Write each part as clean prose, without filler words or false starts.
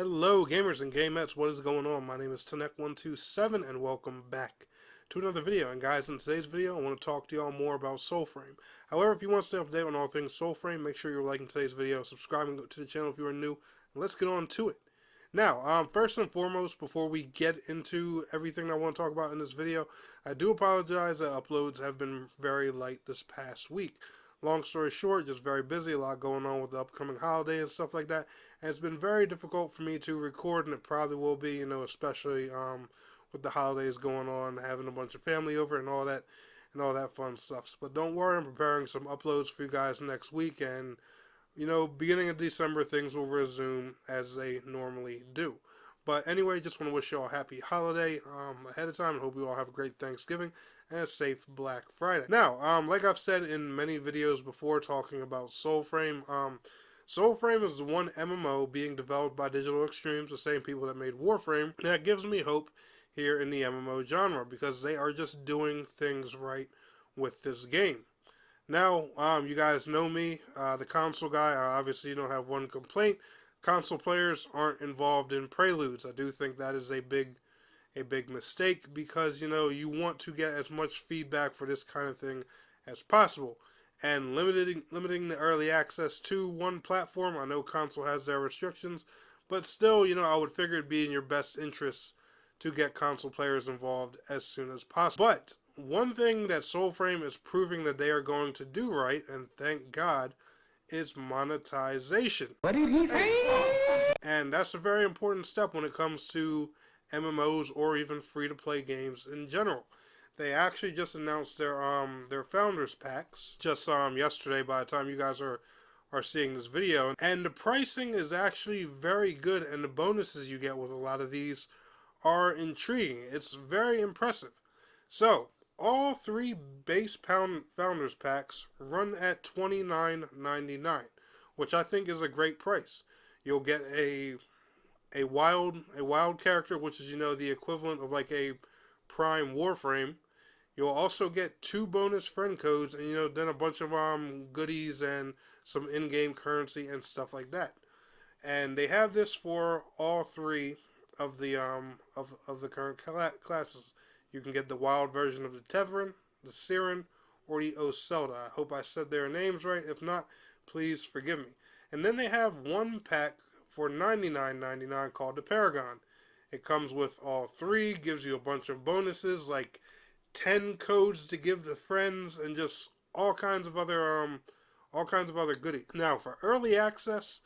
Hello gamers and gamettes, what is going on? My name is Tanek127 and welcome back to another video. And guys, in today's video I want to talk to y'all more about Soulframe. However, if you want to stay up to date on all things Soulframe, make sure you're liking today's video, subscribing to the channel if you are new, and let's get on to it. Now, first and foremost, before we get into everything I want to talk about in this video, I do apologize that uploads have been very light this past week. Long story short, just very busy, a lot going on with the upcoming holiday and stuff like that. And it's been very difficult for me to record, and it probably will be, especially with the holidays going on, having a bunch of family over and all that fun stuff. But don't worry, I'm preparing some uploads for you guys next week, and beginning of December, things will resume as they normally do. But anyway, just want to wish you all a happy holiday ahead of time, and hope you all have a great Thanksgiving and a safe Black Friday. Now, like I've said in many videos before talking about Soulframe, Soulframe is the one MMO being developed by Digital Extremes, the same people that made Warframe. That gives me hope here in the MMO genre, because they are just doing things right with this game. Now, you guys know me, the console guy. I obviously don't have one complaint. Console players aren't involved in preludes. I do think that is a big mistake, because you want to get as much feedback for this kind of thing as possible, and limiting the early access to one platform. I know console has their restrictions, but still, I would figure it'd be in your best interest to get console players involved as soon as possible. But one thing that Soulframe is proving that they are going to do right, and thank God, is monetization. What did he say? And that's a very important step when it comes to MMOs or even free-to-play games in general. They actually just announced their founders packs just yesterday by the time you guys are seeing this video. And the pricing is actually very good, and the bonuses you get with a lot of these are intriguing. It's very impressive. So, all three base founders packs run at $29.99, which I think is a great price. You'll get a wild character, which is the equivalent of like a prime Warframe. You'll also get 2 bonus friend codes, and then a bunch of goodies and some in-game currency and stuff like that. And they have this for all 3 of the of the current classes. You can get the wild version of the Tethrin, the Siren, or the Oselda. I hope I said their names right. If not, please forgive me. And then they have one pack for $99.99 called the Paragon. It comes with all 3, gives you a bunch of bonuses like 10 codes to give to friends, and just all kinds of other goodies. Now, for early access,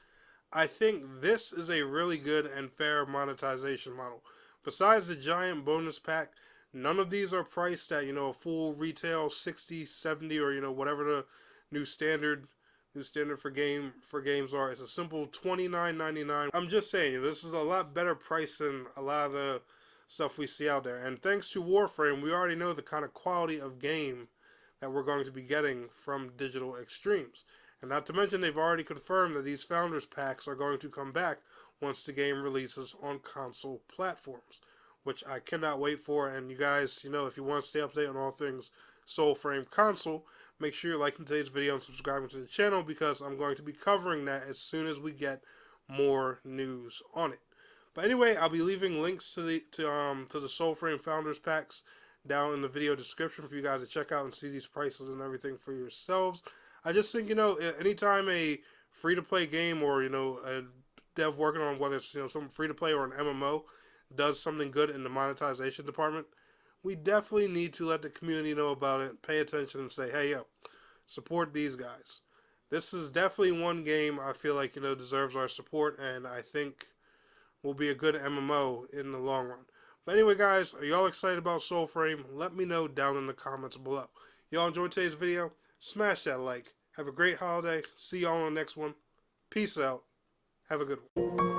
I think this is a really good and fair monetization model. Besides the giant bonus pack, none of these are priced at, a full retail 60, 70, or whatever the new standard for games are. It's a simple $29.99. I'm just saying, this is a lot better price than a lot of the stuff we see out there. And thanks to Warframe, we already know the kind of quality of game that we're going to be getting from Digital Extremes. And not to mention, they've already confirmed that these Founders Packs are going to come back once the game releases on console platforms, which I cannot wait for. And you guys, if you want to stay up to date on all things Soulframe console, make sure you're liking today's video and subscribing to the channel, because I'm going to be covering that as soon as we get more news on it. But anyway, I'll be leaving links to the Soulframe Founders Packs down in the video description for you guys to check out and see these prices and everything for yourselves. I just think, anytime a free-to-play game or, a dev working on whether it's, some free-to-play or an MMO does something good in the monetization department, we definitely need to let the community know about it, pay attention, and say, hey, yo, support these guys. This is definitely one game I feel like, deserves our support, and I think will be a good MMO in the long run. But anyway, guys, are y'all excited about Soulframe? Let me know down in the comments below. Y'all enjoyed today's video? Smash that like. Have a great holiday. See y'all on the next one. Peace out. Have a good one.